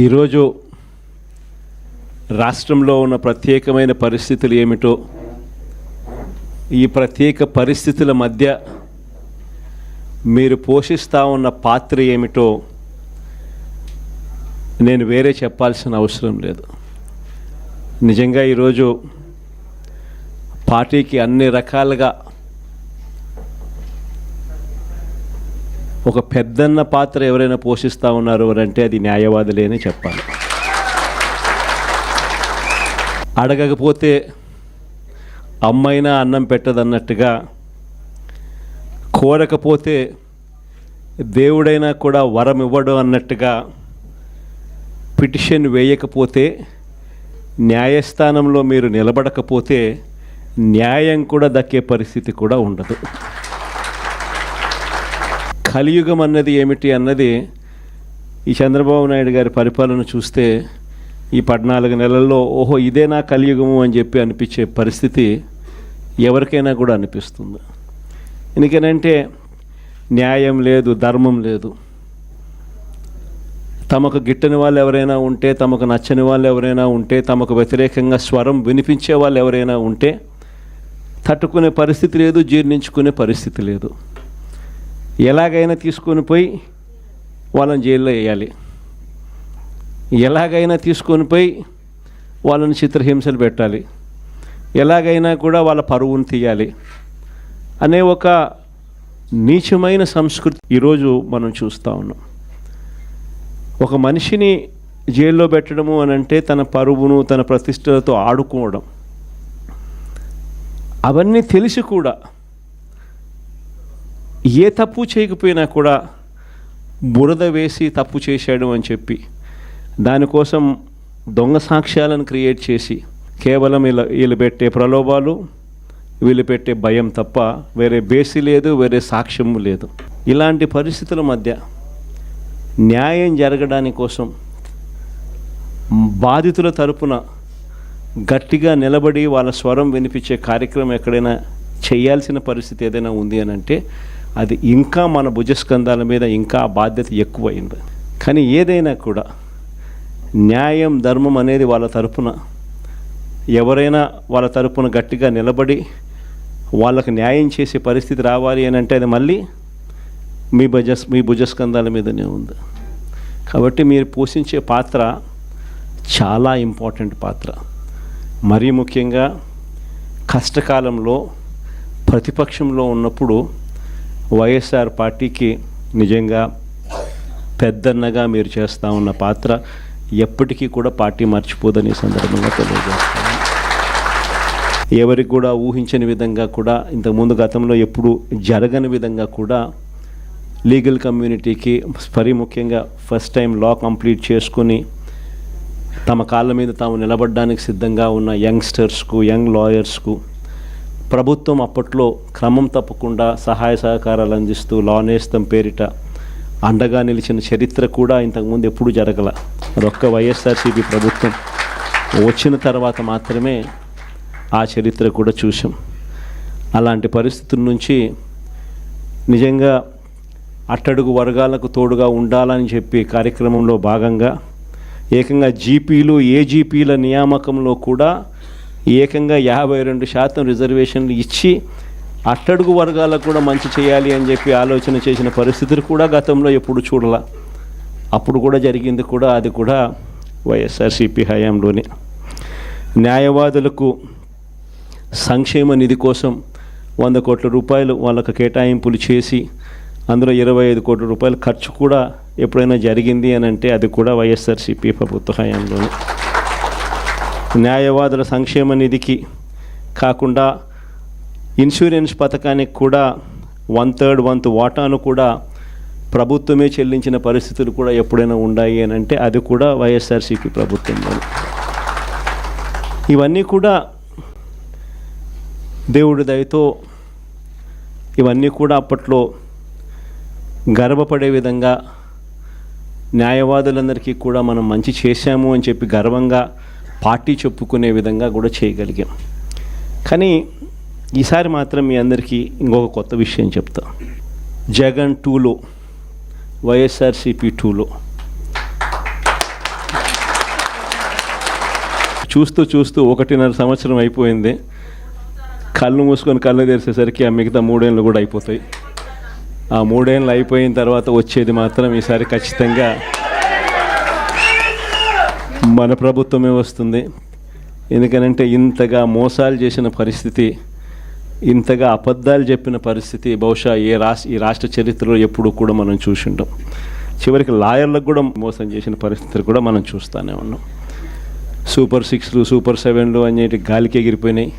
ఈరోజు రాష్ట్రంలో ఉన్న ప్రత్యేకమైన పరిస్థితులు ఏమిటో, ఈ ప్రత్యేక పరిస్థితుల మధ్య మీరు పోషిస్తూ ఉన్న పాత్ర ఏమిటో నేను వేరే చెప్పాల్సిన అవసరం లేదు. నిజంగా ఈరోజు పార్టీకి అన్ని రకాలుగా ఒక పెద్దన్న పాత్ర ఎవరైనా పోషిస్తూ ఉన్నారు అంటే అది న్యాయవాదులే అని చెప్పాలి. అడగకపోతే అమ్మైనా అన్నం పెట్టదన్నట్టుగా, కోరకపోతే దేవుడైనా కూడా వరం ఇవ్వడు అన్నట్టుగా, పిటిషన్ వేయకపోతే, న్యాయస్థానంలో మీరు నిలబడకపోతే న్యాయం కూడా దక్కే పరిస్థితి కూడా ఉండదు. కలియుగం అన్నది ఏమిటి అన్నది ఈ చంద్రబాబు నాయుడు గారి పరిపాలన చూస్తే ఈ 14 నెలల్లో ఓహో ఇదేనా కలియుగము అని చెప్పి అనిపించే పరిస్థితి ఎవరికైనా కూడా అనిపిస్తుంది. ఎందుకనంటే న్యాయం లేదు, ధర్మం లేదు. తమకు గిట్టని వాళ్ళు ఎవరైనా ఉంటే, తమకు నచ్చని వాళ్ళు ఎవరైనా ఉంటే, తమకు వ్యతిరేకంగా స్వరం వినిపించే వాళ్ళు ఎవరైనా ఉంటే తట్టుకునే పరిస్థితి లేదు, జీర్ణించుకునే పరిస్థితి లేదు. ఎలాగైనా తీసుకొని పోయి వాళ్ళని జైల్లో వేయాలి, ఎలాగైనా తీసుకొని పోయి వాళ్ళని చిత్రహింసలు పెట్టాలి, ఎలాగైనా కూడా వాళ్ళ పరువును తీయాలి అనే ఒక నీచమైన సంస్కృతి ఈరోజు మనం చూస్తూ ఉన్నాం. ఒక మనిషిని జైల్లో పెట్టడము అని అంటే తన పరువును, తన ప్రతిష్టలతో ఆడుకోవడం. అవన్నీ తెలిసి కూడా ఏ తప్పు చేయకపోయినా కూడా బురద వేసి తప్పు చేశాడు అని చెప్పి దానికోసం దొంగ సాక్ష్యాలను క్రియేట్ చేసి కేవలం వీళ్ళు పెట్టే ప్రలోభాలు, వీళ్ళు పెట్టే భయం తప్ప వేరే బేసి లేదు, వేరే సాక్ష్యము లేదు. ఇలాంటి పరిస్థితుల మధ్య న్యాయం జరగడాని కోసం బాధితుల తరపున గట్టిగా నిలబడి వాళ్ళ స్వరం వినిపించే కార్యక్రమం ఎక్కడైనా చేయాల్సిన పరిస్థితి ఏదైనా ఉంది అని అంటే అది ఇంకా మన భుజస్కంధాల మీద ఇంకా బాధ్యత ఎక్కువైంది. కానీ ఏదైనా కూడా న్యాయం, ధర్మం అనేది వాళ్ళ తరపున ఎవరైనా వాళ్ళ తరపున గట్టిగా నిలబడి వాళ్ళకు న్యాయం చేసే పరిస్థితి రావాలి అని అంటే అది మళ్ళీ మీ భుజస్కంధాల మీదనే ఉంది. కాబట్టి మీరు పోషించే పాత్ర చాలా ఇంపార్టెంట్ పాత్ర. మరీ ముఖ్యంగా కష్టకాలంలో ప్రతిపక్షంలో ఉన్నప్పుడు వైఎస్ఆర్ పార్టీకి నిజంగా పెద్దన్నగా మీరు చేస్తూ ఉన్న పాత్ర ఎప్పటికీ కూడా పార్టీ మర్చిపోదని సందర్భంగా తెలియజేస్తాను. ఎవరికి కూడా ఊహించని విధంగా కూడా, ఇంతకుముందు గతంలో ఎప్పుడు జరగని విధంగా కూడా లీగల్ కమ్యూనిటీకి మరీ ముఖ్యంగా ఫస్ట్ టైం లా కంప్లీట్ చేసుకుని తమ కాళ్ళ మీద తాము నిలబడడానికి సిద్ధంగా ఉన్న యంగ్స్టర్స్కు, యంగ్ లాయర్స్కు ప్రభుత్వం అప్పట్లో క్రమం తప్పకుండా సహాయ సహకారాలు అందిస్తూ లా నేస్తం పేరిట అండగా నిలిచిన చరిత్ర కూడా ఇంతకుముందు ఎప్పుడు జరగల. అదొక్క వైఎస్ఆర్సీపీ ప్రభుత్వం వచ్చిన తర్వాత మాత్రమే ఆ చరిత్ర కూడా చూసాం. అలాంటి పరిస్థితుల నుంచి నిజంగా అట్టడుగు వర్గాలకు తోడుగా ఉండాలని చెప్పి కార్యక్రమంలో భాగంగా ఏకంగా జీపీలు, ఏజీపీల నియామకంలో కూడా ఏకంగా 52% రిజర్వేషన్లు ఇచ్చి అట్టడుగు వర్గాలకు కూడా మంచి చేయాలి అని చెప్పి ఆలోచన చేసిన పరిస్థితులు కూడా గతంలో ఎప్పుడు చూడాల. అప్పుడు కూడా జరిగింది కూడా, అది కూడా వైఎస్ఆర్సీపీ హయాంలోనే. న్యాయవాదులకు సంక్షేమ నిధి కోసం 100 కోట్ల రూపాయలు వాళ్ళకు కేటాయింపులు చేసి అందులో 25 కోట్ల రూపాయలు ఖర్చు కూడా ఎప్పుడైనా జరిగింది అని అంటే అది కూడా వైఎస్ఆర్సీపీ ప్రభుత్వ హయాంలోనే. న్యాయవాదుల సంక్షేమ నిధికి కాకుండా ఇన్సూరెన్స్ పథకానికి కూడా 1/3 వంతు వాటాను కూడా ప్రభుత్వమే చెల్లించిన పరిస్థితులు కూడా ఎప్పుడైనా ఉన్నాయి అని అంటే అది కూడా వైఎస్ఆర్సీపీ ప్రభుత్వంలో. ఇవన్నీ కూడా దేవుడి దయతో ఇవన్నీ కూడా అప్పట్లో గర్వపడే విధంగా న్యాయవాదులందరికీ కూడా మనం మంచి చేశాము అని చెప్పి గర్వంగా పార్టీ చెప్పుకునే విధంగా కూడా చేయగలిగాం. కానీ ఈసారి మాత్రం మీ అందరికీ ఇంకొక కొత్త విషయం చెప్తా. జగన్ 2లో వైఎస్ఆర్సీపీ 2లో చూస్తూ చూస్తూ 1.5 సంవత్సరం అయిపోయింది. కళ్ళు మూసుకొని కళ్ళు తెరిచేసరికి ఆ మిగతా 3 ఏళ్ళు కూడా అయిపోతాయి. ఆ 3 ఏళ్ళు అయిపోయిన తర్వాత వచ్చేది మాత్రం ఈసారి ఖచ్చితంగా మన ప్రభుత్వమే వస్తుంది. ఎందుకనంటే ఇంతగా మోసాలు చేసిన పరిస్థితి, ఇంతగా అబద్ధాలు చెప్పిన పరిస్థితి బహుశా ఈ రాష్ట్ర చరిత్రలో ఎప్పుడు కూడా మనం చూసింటాం. చివరికి లాయర్లకు కూడా మోసం చేసిన పరిస్థితులు కూడా మనం చూస్తూనే ఉన్నాం. సూపర్ 6లు సూపర్ 7లు అనేటి గాలికి ఎగిరిపోయినాయి.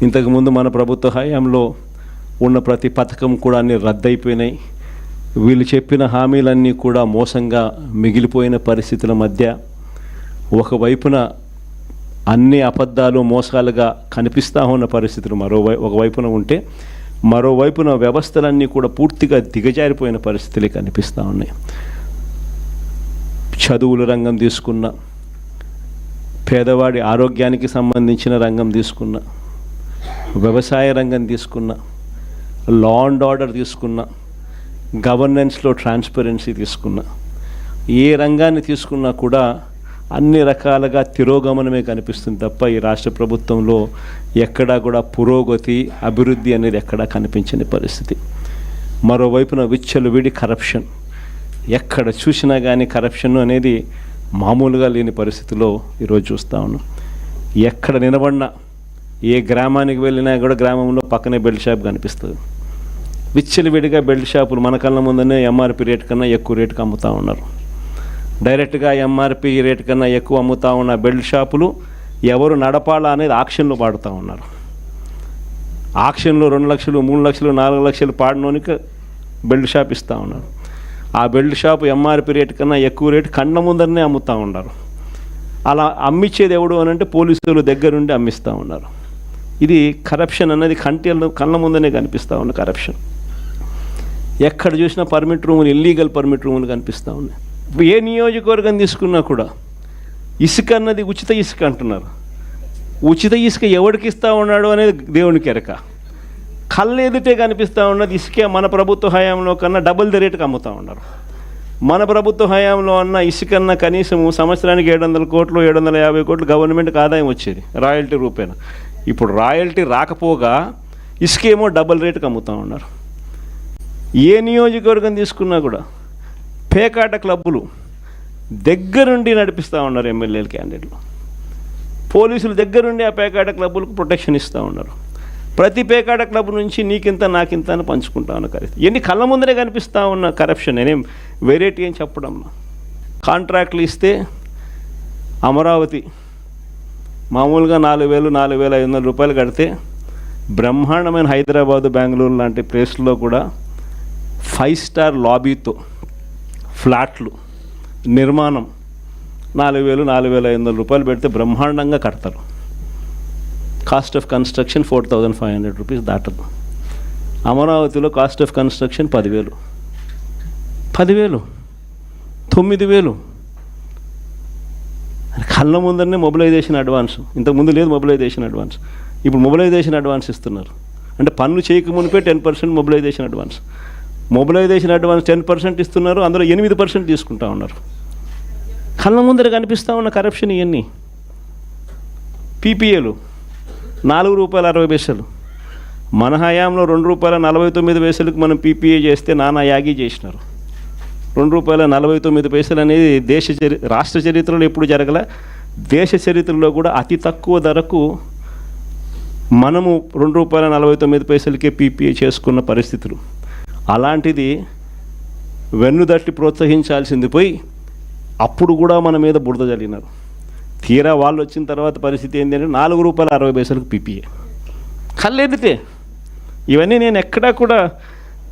ఇంతకుముందు మన ప్రభుత్వ హయాంలో ఉన్న ప్రతి పథకం కూడా అన్నీ రద్దయిపోయినాయి. వీళ్ళు చెప్పిన హామీలన్నీ కూడా మోసంగా మిగిలిపోయిన పరిస్థితుల మధ్య ఒకవైపున అన్ని అబద్ధాలు మోసాలుగా కనిపిస్తూ ఉన్న పరిస్థితులు ఒకవైపున ఉంటే, మరోవైపున వ్యవస్థలన్నీ కూడా పూర్తిగా దిగజారిపోయిన పరిస్థితులు కనిపిస్తూ ఉన్నాయి. చదువుల రంగం తీసుకున్న, పేదవాడి ఆరోగ్యానికి సంబంధించిన రంగం తీసుకున్న, వ్యవసాయ రంగం తీసుకున్న, లా అండ్ ఆర్డర్ తీసుకున్న, గవర్నెన్స్లో ట్రాన్స్పరెన్సీ తీసుకున్న, ఏ రంగాన్ని తీసుకున్నా కూడా అన్ని రకాలుగా తిరోగమనమే కనిపిస్తుంది తప్ప ఈ రాష్ట్ర ప్రభుత్వంలో ఎక్కడా కూడా పురోగతి, అభివృద్ధి అనేది ఎక్కడా కనిపించని పరిస్థితి. మరోవైపున విచ్చలవిడి కరప్షన్, ఎక్కడ చూసినా కానీ కరప్షన్ అనేది మామూలుగా లేని పరిస్థితిలో ఈరోజు చూస్తూ ఉన్నాం. ఎక్కడ నిలబడినా, ఏ గ్రామానికి వెళ్ళినా కూడా గ్రామంలో పక్కనే బెల్ట్ షాప్ కనిపిస్తుంది. విచ్చలవిడిగా బెల్ట్ షాపులు మన కళ్ళ ముందనే ఎంఆర్పి రేట్ కన్నా ఎక్కువ రేటుకి అమ్ముతూ ఉన్నారు. డైరెక్ట్గా ఎంఆర్పి రేట్ కన్నా ఎక్కువ అమ్ముతూ ఉన్న బెల్ట్ షాపులు ఎవరు నడపాలా అనేది ఆక్షన్లో పాడుతూ ఉన్నారు. ఆక్షన్లో 2 లక్షలు 3 లక్షలు 4 లక్షలు పాడినోనికి బెల్ట్ షాప్ ఇస్తూ ఉన్నారు. ఆ బెల్ట్ షాపు ఎంఆర్పి రేట్ కన్నా ఎక్కువ రేటు కళ్ళ ముందరనే అమ్ముతూ ఉన్నారు. అలా అమ్మించేది ఎవడు అని అంటే పోలీసులు దగ్గరుండి అమ్మిస్తూ ఉన్నారు. ఇది కరప్షన్ అన్నది కళ్ళ ముందనే కనిపిస్తూ ఉన్న కరప్షన్. ఎక్కడ చూసినా పర్మిట్ రూములు, ఇల్లీగల్ పర్మిట్ రూములు కనిపిస్తూ ఉన్నాయి. ఏ నియోజకవర్గం తీసుకున్నా కూడా ఇసుక అన్నది ఉచిత ఇసుక అంటున్నారు. ఉచిత ఇసుక ఎవరికి ఇస్తూ ఉన్నాడు అనేది దేవునికి ఎరక. కళ్ళు ఎదుటే కనిపిస్తూ ఉన్నది ఇసుకే మన ప్రభుత్వ హయాంలో కన్నా డబుల్ ది రేటుకి అమ్ముతూ ఉన్నారు. మన ప్రభుత్వ హయాంలో అన్న ఇసుకన్నా కనీసం సంవత్సరానికి 700 కోట్లు 750 కోట్లు గవర్నమెంట్కి ఆదాయం వచ్చేది రాయల్టీ రూపేణ. ఇప్పుడు రాయల్టీ రాకపోగా ఇసుకేమో డబుల్ రేటుకి అమ్ముతూ ఉన్నారు. ఏ నియోజకవర్గం తీసుకున్నా కూడా పేకాట క్లబ్బులు దగ్గరుండి నడిపిస్తూ ఉన్నారు ఎమ్మెల్యేలు, క్యాండిడేట్లు. పోలీసులు దగ్గరుండి ఆ పేకాట క్లబ్బులకు ప్రొటెక్షన్ ఇస్తూ ఉన్నారు. ప్రతి పేకాట క్లబ్ నుంచి నీకింత నాకింత అని పంచుకుంటా ఉన్న పరిస్థితి. ఎన్ని కళ్ళ ముందరే కనిపిస్తూ ఉన్న కరప్షన్. నేనేం వెరైటీ అని చెప్పడం. కాంట్రాక్ట్లు ఇస్తే అమరావతి మామూలుగా 4,000 4,500 రూపాయలు కడితే బ్రహ్మాండమైన హైదరాబాదు, బెంగళూరు లాంటి ప్లేస్లో కూడా 5 స్టార్ లాబీతో ఫ్లాట్లు నిర్మాణం 4,000 4,500 రూపాయలు పెడితే బ్రహ్మాండంగా కడతారు. కాస్ట్ ఆఫ్ కన్స్ట్రక్షన్ 4,500 రూపీస్ దాటదు. అమరావతిలో కాస్ట్ ఆఫ్ కన్స్ట్రక్షన్ 10,000 9,000. కళ్ళ ముందరనే మొబిలైజేషన్ అడ్వాన్స్. ఇంతకుముందు లేదు మొబిలైజేషన్ అడ్వాన్స్, ఇప్పుడు మొబిలైజేషన్ అడ్వాన్స్ ఇస్తున్నారు. అంటే పన్ను చేయక మునిపే 10% మొబిలైజేషన్ అడ్వాన్స్. మొబిలైజేషన్ అడ్వాన్స్ 10% ఇస్తున్నారు, అందులో 8% తీసుకుంటా ఉన్నారు. కళ్ళ ముందర కనిపిస్తూ ఉన్న కరప్షన్ ఇవన్నీ. పీపీఏలు ₹4.60. మన హయాంలో ₹2.49 మనం పీపీఏ చేస్తే నానా యాగి చేసినారు. ₹2.49 అనేది రాష్ట్ర చరిత్రలో ఎప్పుడు జరగల. దేశ చరిత్రలో కూడా అతి తక్కువ ధరకు మనము ₹2.49 పీపీఏ చేసుకున్న పరిస్థితులు. అలాంటిది వెన్నుదట్టి ప్రోత్సహించాల్సింది పోయి అప్పుడు కూడా మన మీద బురద జల్లినారు. తీరా వాళ్ళు వచ్చిన తర్వాత పరిస్థితి ఏంటి అంటే ₹4.60 పీపీఏ. కళ్ళెదితే ఇవన్నీ నేను ఎక్కడా కూడా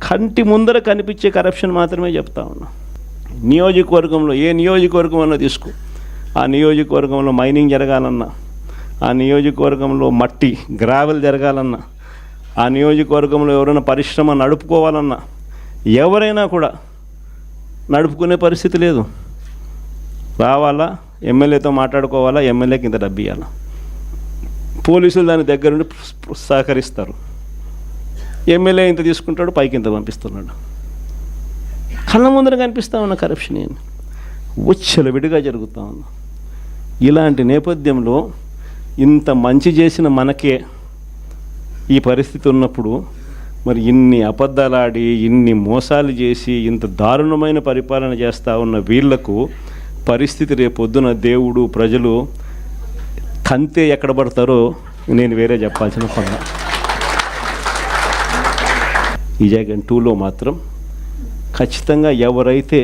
కంటి ముందర కనిపించే కరప్షన్ మాత్రమే చెప్తా ఉన్నా. నియోజకవర్గంలో ఏ నియోజకవర్గం అన్నా తీసుకో, ఆ నియోజకవర్గంలో మైనింగ్ జరగాలన్నా, ఆ నియోజకవర్గంలో మట్టి గ్రావెల్ జరగాలన్నా, ఆ నియోజకవర్గంలో ఎవరైనా పరిశ్రమ నడుపుకోవాలన్నా ఎవరైనా కూడా నడుపుకునే పరిస్థితి లేదు. రావాలా, ఎమ్మెల్యేతో మాట్లాడుకోవాలా, ఎమ్మెల్యేకి ఇంత డబ్బు ఇవ్వాలా. పోలీసులు దాని దగ్గర నుండి సహకరిస్తారు. ఎమ్మెల్యే ఇంత తీసుకుంటాడు, పైకి ఇంత పంపిస్తున్నాడు. కళ్ళ ముందర కనిపిస్తూ ఉన్న కరప్షన్ ఏంటి విడిగా జరుగుతూ ఉంది. ఇలాంటి నేపథ్యంలో ఇంత మంచి చేసిన మనకే ఈ పరిస్థితి ఉన్నప్పుడు మరి ఇన్ని అబద్ధాలాడి ఇన్ని మోసాలు చేసి ఇంత దారుణమైన పరిపాలన చేస్తూ ఉన్న వీళ్లకు పరిస్థితి రేపొద్దున దేవుడు ప్రజలు కంతే ఎక్కడ పడతారో నేను వేరే చెప్పాల్సిన పని. ఈ జగన్ 2లో మాత్రం ఖచ్చితంగా ఎవరైతే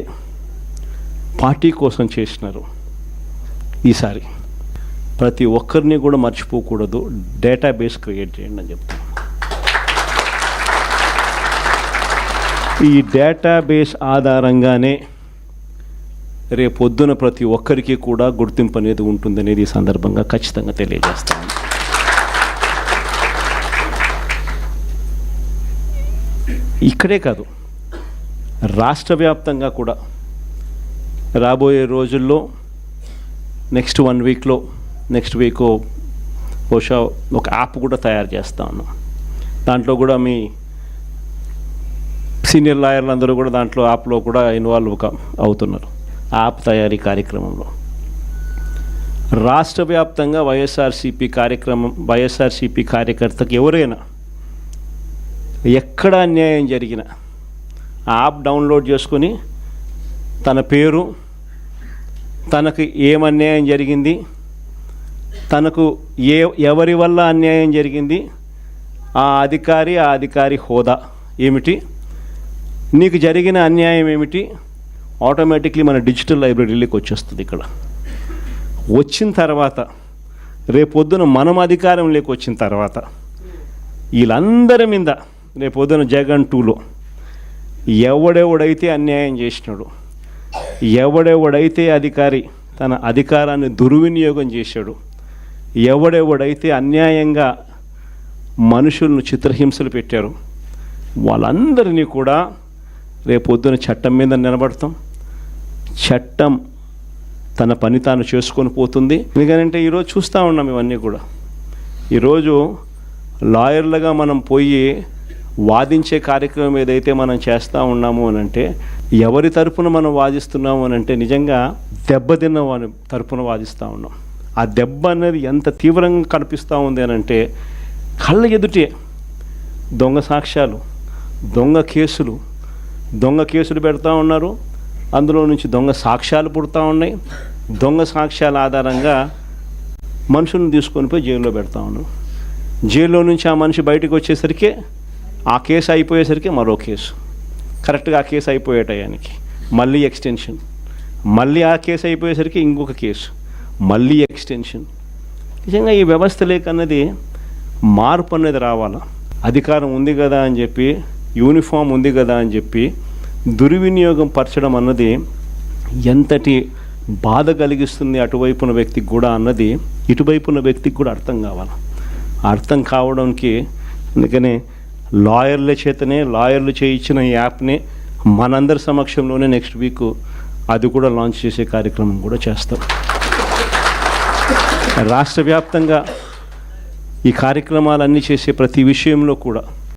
పార్టీ కోసం చేసినారో ఈసారి ప్రతి ఒక్కరిని కూడా మర్చిపోకూడదు, డేటాబేస్ క్రియేట్ చేయండి అని చెప్తాను. ఈ డేటాబేస్ ఆధారంగానే రేపొద్దున ప్రతి ఒక్కరికి కూడా గుర్తింపు అనేది ఉంటుందనేది ఈ సందర్భంగా ఖచ్చితంగా తెలియజేస్తాను. ఇక్కడే కాదు, రాష్ట్ర వ్యాప్తంగా కూడా రాబోయే రోజుల్లో నెక్స్ట్ 1 వీక్లో నెక్స్ట్ వీక్ బహుశా ఒక యాప్ కూడా తయారు చేస్తా ఉన్నాం. దాంట్లో కూడా మీ సీనియర్ లాయర్లు అందరూ కూడా దాంట్లో యాప్లో కూడా ఇన్వాల్వ్ అవుతున్నారు. యాప్ తయారీ కార్యక్రమంలో రాష్ట్ర వ్యాప్తంగా వైఎస్ఆర్సీపీ కార్యకర్తకు ఎవరైనా ఎక్కడ అన్యాయం జరిగినా ఆ యాప్ డౌన్లోడ్ చేసుకొని తన పేరు, తనకు ఏమన్యాయం జరిగింది, తనకు ఎవరి వల్ల అన్యాయం జరిగింది, ఆ అధికారి హోదా ఏమిటి, నీకు జరిగిన అన్యాయం ఏమిటి, ఆటోమేటిక్లీ మన డిజిటల్ లైబ్రరీలోకి వచ్చేస్తుంది. ఇక్కడ వచ్చిన తర్వాత రేపొద్దున మనం అధికారంలోకి వచ్చిన తర్వాత వీళ్ళందరి మీద రేపొద్దున జగన్ 2లో ఎవడెవడైతే అన్యాయం చేసినాడు, ఎవడెవడైతే అధికారి తన అధికారాన్ని దుర్వినియోగం చేశాడు, ఎవడెవడైతే అన్యాయంగా మనుషులను చిత్రహింసలు పెట్టారు, వాళ్ళందరినీ కూడా రేపొద్దున చట్టం మీద నిలబడతాం. చట్టం తన పని తాను చేసుకొని పోతుంది. ఎందుకంటే ఈరోజు చూస్తూ ఉన్నాం ఇవన్నీ కూడా. ఈరోజు లాయర్లుగా మనం పోయి వాదించే కార్యక్రమం ఏదైతే మనం చేస్తూ ఉన్నాము అని అంటే, ఎవరి తరపున మనం వాదిస్తున్నాము అని అంటే నిజంగా దెబ్బతిన్న వారి తరపున వాదిస్తూ ఉన్నాం. ఆ దెబ్బ అనేది ఎంత తీవ్రంగా కనిపిస్తూ ఉంది అని అంటే, కళ్ళ ఎదుటే దొంగ సాక్ష్యాలు, దొంగ కేసులు పెడతా ఉన్నారు. అందులో నుంచి దొంగ సాక్ష్యాలు పుడతా ఉన్నాయి. దొంగ సాక్ష్యాల ఆధారంగా మనుషులను తీసుకొని పోయి జైల్లో పెడతా ఉన్నారు. జైల్లో నుంచి ఆ మనిషి బయటకు వచ్చేసరికి ఆ కేసు అయిపోయేసరికి మరో కేసు, కరెక్ట్గా ఆ కేసు అయిపోయే టయానికి మళ్ళీ ఎక్స్టెన్షన్, మళ్ళీ ఆ కేసు అయిపోయేసరికి ఇంకొక కేసు, మళ్ళీ ఎక్స్టెన్షన్. నిజంగా ఈ వ్యవస్థ లేకన్నది మార్పు అనేది రావాలా. అధికారం ఉంది కదా అని చెప్పి, యూనిఫామ్ ఉంది కదా అని చెప్పి దుర్వినియోగం పరచడం అన్నది ఎంతటి బాధ కలిగిస్తుంది అటువైపున వ్యక్తికి కూడా అన్నది ఇటువైపున వ్యక్తికి కూడా అర్థం కావాలి. అర్థం కావడానికి అందుకనే లాయర్లు చేయించిన ఈ యాప్ని మనందరి సమక్షంలోనే నెక్స్ట్ వీక్ అది కూడా లాంచ్ చేసే కార్యక్రమం కూడా చేస్తాం. రాష్ట్ర వ్యాప్తంగా ఈ కార్యక్రమాలన్నీ చేసే ప్రతి విషయంలో కూడా